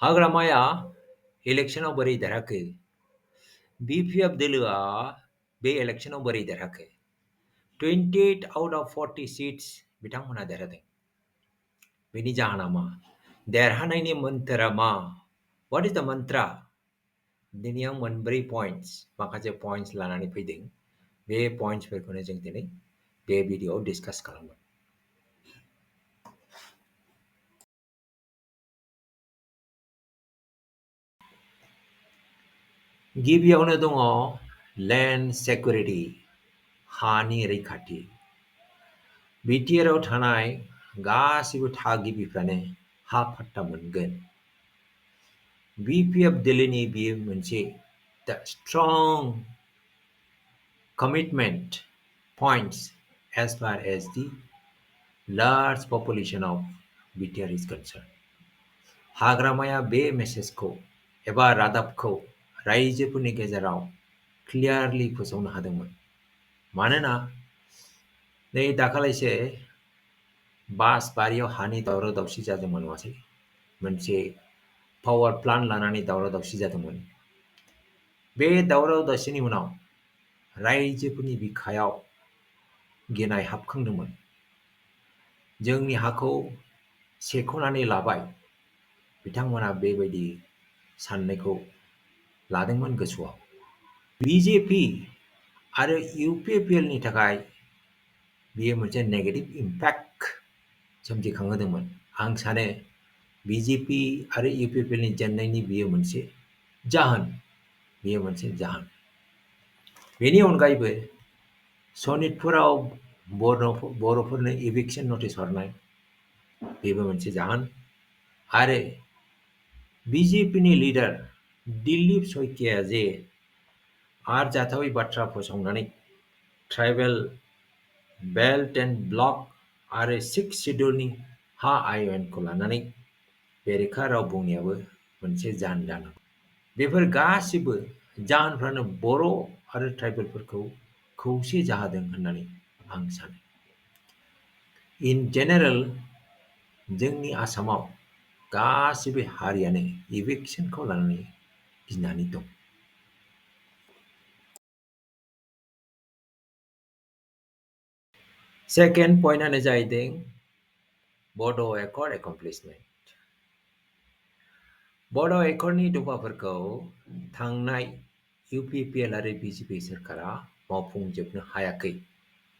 हाग्रामाया इलेक्शनाव बोरै देरहाखो? BPF दोलोआ बे इलेक्शनाव बोरै देरहाखो? 28 आउट अफ 40 सिट्स बिथांमोनहा देरहादों। बेनि जाहोना मा? देरहानायनि मोन्थोरा मा? What is the mantra? दिनै आं मोनब्रै माखासे पइन्ट्स लानानै फैदों। बे पइन्ट्सफोरखौनो जों दिनै बे भिडिअ'आव डिसकास खालामगोन। गिबियावनो दङ लेन्ड सेक्युरिटि, हानि रैखाथि। बिटिआरआव थानाय गासिबो थागिबिफ्रानो हा पट्टा मोनगोन। BPF दोलोनि बियो मोनसे strong commitment points as far as the large population of BTR is concerned. हाग्रामाया बे मेसेजखौ एबा रादाबखौ रायजोफोरनि गेजेराव क्लियारलि फोसावनो हादोंमोन। मानोना नै दाखालैसो बासबारियाव हानि दावराव दावसि जादोंमोन नङासै? मोनसे पावार प्लान्ट लानानै दावराव दावसि जादोंमोन। बे दावराव दावसिनि उनाव रायजोफोरनि बिखायाव गिनाय हाबखांदोंमोन। जोंनि हाखौ सेख'नानै लाबाय। बिथांमोना बेबायदि साननायखौ लादोंमोन गोसोआव। BJP आरो UPPLनि थाखाय बेयो मोनसे नेगेटिभ इम्पेक्ट सोमजिखांहोदोंमोन। आं सानो BJP आरो UPPLनि जेननायनि बेयो मोनसे जाहोन। बेयो मोनसे जाहोन। बेनि अनगायैबो सनितपुराव बर'फोरनो इभिक्सन नटिस हरनाय बेबो मोनसे जाहोन। आरो BJPनि लिडार दिलीप शइकियाया जे आरजाथावै बाथ्रा फोसावनानै ट्राइबेल बेल्ट एन्ड ब्लक आरो 6 शेड्युलनि हा आयेनखौ लानानै बेरेखा राव बुंनायाबो मोनसे जाहोन जानो हागौ। बेफोर गासिबो जाहोनफ्रानो बर' आरो ट्राइबेलफोरखौ खौसे जाहोदों होननानै आं सानो। इन जेनेरेल जोंनि आसामाव गासिबो हारियानो इभिक्सनखौ लानानै गिनानै दं। सेकेन्ड पइन्टआनो जाहैदों बड' एकर्ड एकमप्लिसमेन्ट। बड' एकर्डनि दफाफोरखौ थांनाय UPPL आरो BJP सोरखारा मावफुंजोबनो हायाखै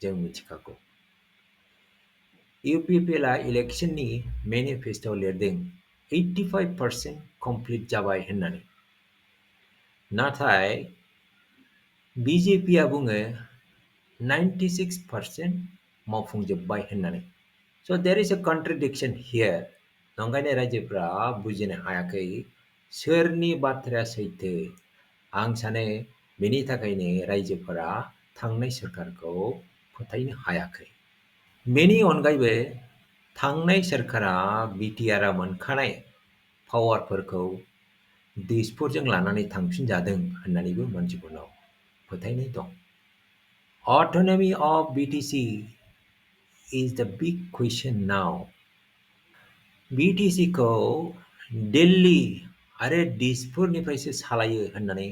जों मिथिखागौ। UPPLआ इलेक्शननि मेनिफेस्ट'आव लिरदों 85% कमप्लिट जाबाय होननानै। नाथाय BJPआ बुङो 96% मावफुंजोब्बाय होननानै। स' देर इज अ कन्ट्रडिक्शन हियार। नंखायनो रायजोफ्रा बुजिनो हायाखै सोरनि बाथ्राया सैथो। आं सानो बेनि थाखायनो रायजोफोरा थांनाय सोरखारखौ फोथायनो हायाखै। बेनि अनगायैबो थांनाय सोरखारा BTRआ मोनखानाय पावारफोरखौ दिसपुरजों लानानै थांफिनजादों होननानैबो मानसिफोरनाव फोथायनाय दं। Autonomy of BTC is the big question now. BTCखौ Delhi आरो दिसपुरनिफ्रायसो सालायो होननानै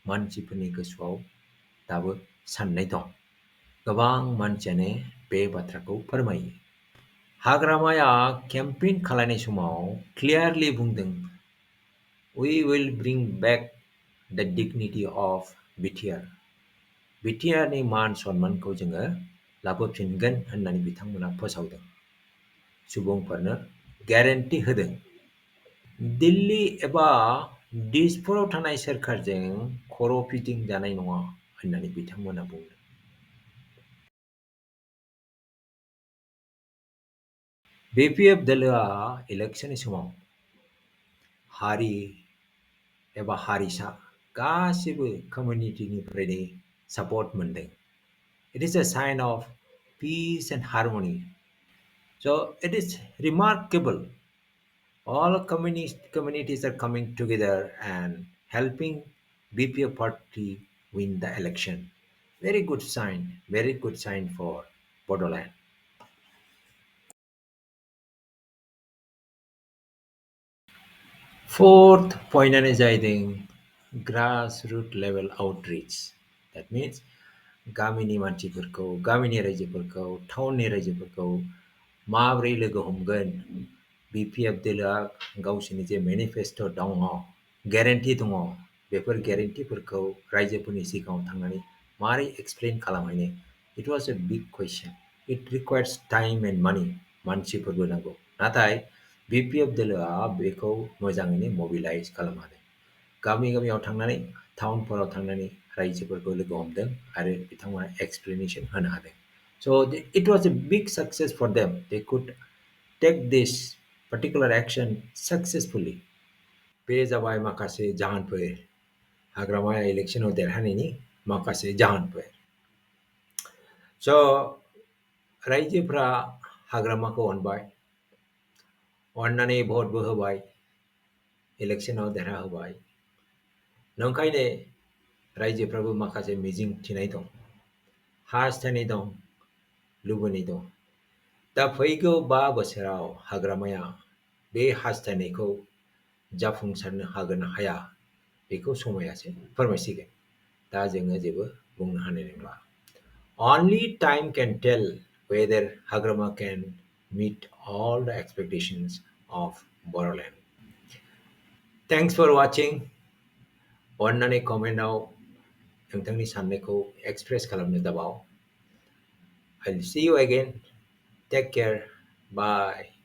मानसिफोरनि गोसोआव दाबो साननाय दं। गोबां मानसियानो बे बाथ्राखौ फोरमायो। हाग्रामाया केम्पेइन खालामनाय समाव क्लियारलि बुंदों We will bring back the dignity of BTR. BTRनि मान सन्मानखौ जोङो लाबोफिनगोन होननानै बिथांमोना फोसावदों। सुबुंफोरनो ग्यारेन्टि होदों। दिल्ली एबा दिसपुराव थानाय सोरखारजों खर' फिदिंजानाय नङा होननानै बिथांमोना बुंदों। BPF दोलोआ इलेक्शननि समाव हारि एबा हारिसा गासिबो कमिउनिटिनिफ्रायनो सापर्ट मोनदों। It is a sign of peace and harmony. So it is remarkable. All communities are coming together and helping BPF party win the election. Very good sign for Bodoland. Fourth pointआनो जाहैदों grassroots level outreach. That means गामिनि मानसिफोरखौ, गामिनि रायजोफोरखौ, टाउननि रायजोफोरखौ माबोरै लोगो हमगोन? बिपिएफ दोलोआ गावसोरनि जे मेनिफेस्ट' दङ, ग्यारेन्टि दङ, बेफोर ग्यारेन्टिफोरखौ रायजोफोरनि सिगाङाव थांनानै माबोरै एक्सप्लेन खालामहैनो? It was a big question. It requires time and money, मानसिफोरबो नांगौ. नाथाय बिपिएफ दोलोआ बेखौ मोजाङैनो मबिलाइज खालामनो हादों. गामि गामियाव थांनानै, टाउनफोराव थांनानै रायजोफोरखौ लोगो हमदों आरो बिथांमोना एक्सप्लेनेसन होनो हादों. So it was a big success for them. They could take this particular action successfully. बे जाबाय माखासे जाहोनफोर, हाग्रामा इलेक्सनाव देरहानायनि माखासे जाहोनफोर. स' रायजोफ्रा हाग्रामाखौ अनबाय, अननानै भटबो होबाय, इलेक्सनाव देरहाहोबाय. नंखायनो रायजोफ्राबो माखासे मिजिं थिनाय दं, हास्थायनाय दं, लुबैनाय दं. दा फैगौ 5 बोसोराव हाग्रामाया बे हास्थायनायखौ जाफुंसारनो हागोन ना हाया, बेखौ समायासो फोरमायसिगोन. दा जोङो जेबो बुंनो हानाय नंला. Only time can tell whether Hagrama can meet all the expectations of Bodoland. Thanks for watching. अन्नानै कमेन्टआव नोंथांनि साननायखौ एक्सप्रेस खालामनो दाबाव. I'll see you again. Take care. Bye.